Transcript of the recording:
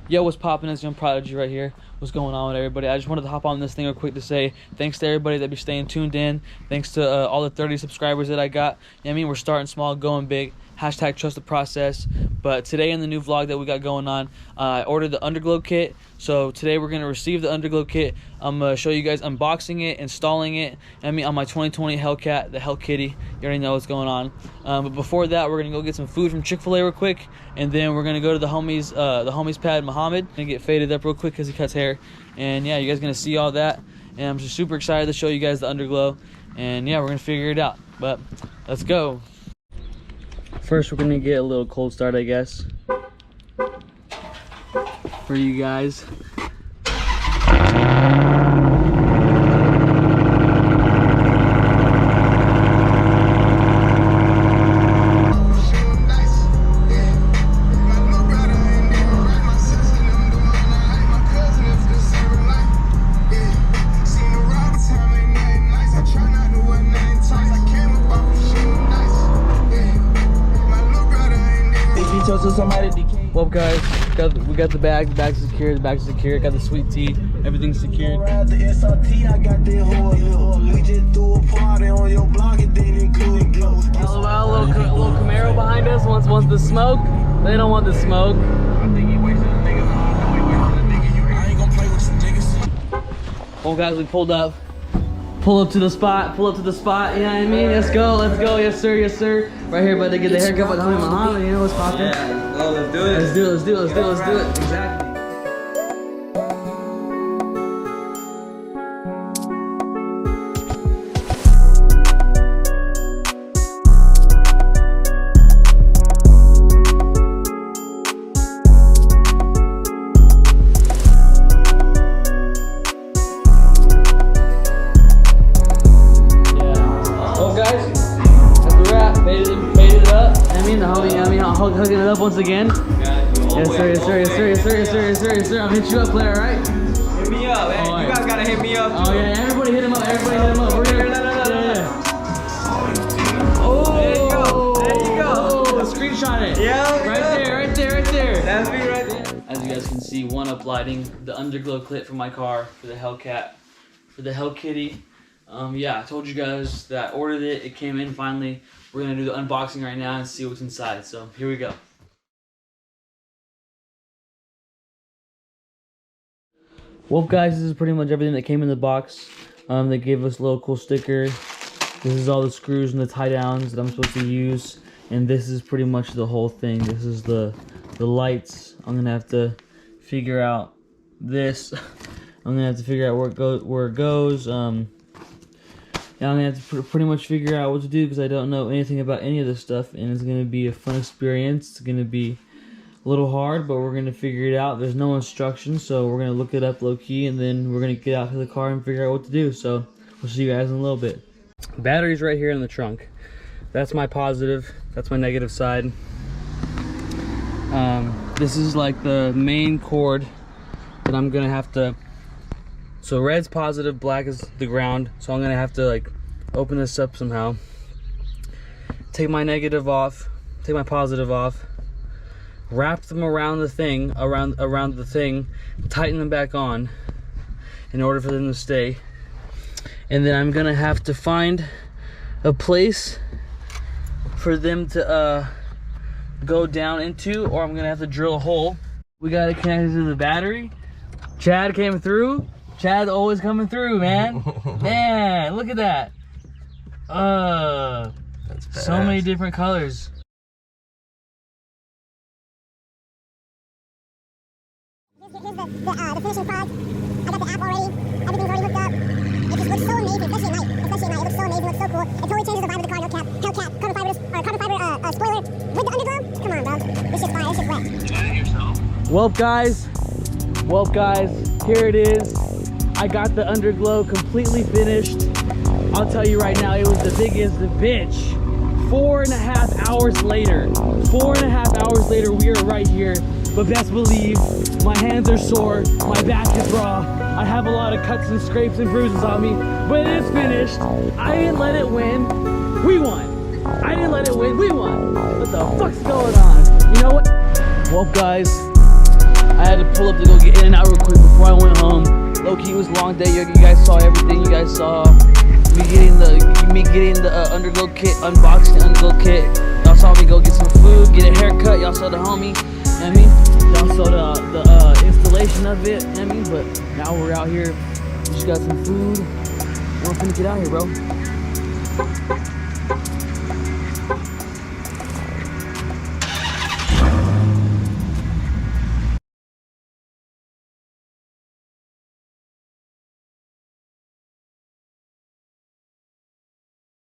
Yo, what's poppin'? It's Young Prodigy right here. What's going on with everybody? I just wanted to hop on this thing real quick to say thanks to everybody that be staying tuned in. Thanks to all the 30 subscribers that I got. You know what I mean? We're starting small, going big. Hashtag trust the process. But today in the new vlog that we got going on, I ordered the Underglow kit. So today we're going to receive the Underglow kit. I'm going to show you guys unboxing it, installing it. I mean, on my 2020 Hellcat, the Hell Kitty. You already know what's going on. But before that, we're going to go get some food from Chick-fil-A real quick. And then we're going to go to the homies pad, Muhammad, and get faded up real quick because he cuts hair. And yeah, you guys going to see all that. And I'm just super excited to show you guys the Underglow. And yeah, we're going to figure it out. But let's go. First, we're going to get a little cold start, I guess, for you guys. Well, guys, we got the bag. The bag's secured. The bag's secured. Got the sweet tea. Everything's secured. LOL, little Camaro behind us wants the smoke. They don't want the smoke. Well, guys, we pulled up. Pull up to the spot. You know what I mean? Let's go. Yes, sir. Right here, about to get the haircut by the homie Muhammad. You know what's poppin'? Yeah, well, let's do it. Let's do it. Exactly. Hooking it up once again. Yes, sir. I'll hit you up later, alright? Hit me up, man. You guys gotta hit me up. Oh yeah, everybody hit him up. We're gonna. Oh, there you go. Oh, screenshot it. Yeah, right there. That's me right there. As you guys can see, one up lighting the Underglow clip for my car for the Hellcat, for the Hell Kitty. Yeah, I told you guys that I ordered it. It came in finally. We're gonna do the unboxing right now and see what's inside. So here we go. Well, guys, this is pretty much everything that came in the box. They gave us a little cool sticker. This is all the screws and the tie downs that I'm supposed to use, and this is pretty much the whole thing. This is the lights. I'm gonna have to figure out this. I'm gonna have to figure out where it goes. Now I'm gonna have to pretty much figure out what to do because I don't know anything about any of this stuff, and it's gonna be a fun experience. It's gonna be a little hard, but we're gonna figure it out. There's no instructions, so we're gonna look it up low key, and then we're gonna get out to the car and figure out what to do. So we'll see you guys in a little bit. Battery's right here in the trunk. That's my positive. That's my negative side. This is like the main cord that I'm gonna have to. So red's positive, black is the ground. So I'm gonna have to like open this up somehow. Take my negative off, take my positive off, wrap them around the thing, tighten them back on in order for them to stay. And then I'm gonna have to find a place for them to go down into, or I'm gonna have to drill a hole. We got it connected to the battery. Chad came through. Chad's always coming through, man. Man, look at that. That's so many different colors. Here's the finishing product. I got the app already. Everything's already hooked up. It just looks so amazing, especially at night. It looks so amazing, looks so cool. It totally changes the vibe of the car. No cap. Hellcat, carbon fiber spoiler with the Underglow. Come on, bro. This shit's fire. This shit's wet. You got it yourself? Well, guys, here it is. I got the Underglow completely finished. I'll tell you right now, it was the biggest bitch. 4.5 hours later. 4.5 hours later, we are right here. But best believe, my hands are sore, my back is raw. I have a lot of cuts and scrapes and bruises on me, but it is finished. I didn't let it win. We won. I didn't let it win. We won. What the fuck's going on? You know what? Well, guys, I had to pull up to go get in and out real quick before I went home. Low key, it was a long day. You guys saw everything. You guys saw me getting the Underglow kit, unboxing the Underglow kit. Y'all saw me go get some food, get a haircut. Y'all saw the homie. You know what I mean? Y'all saw the installation of it. You know what I mean? But now we're out here. We just got some food. We're finna get out here, bro.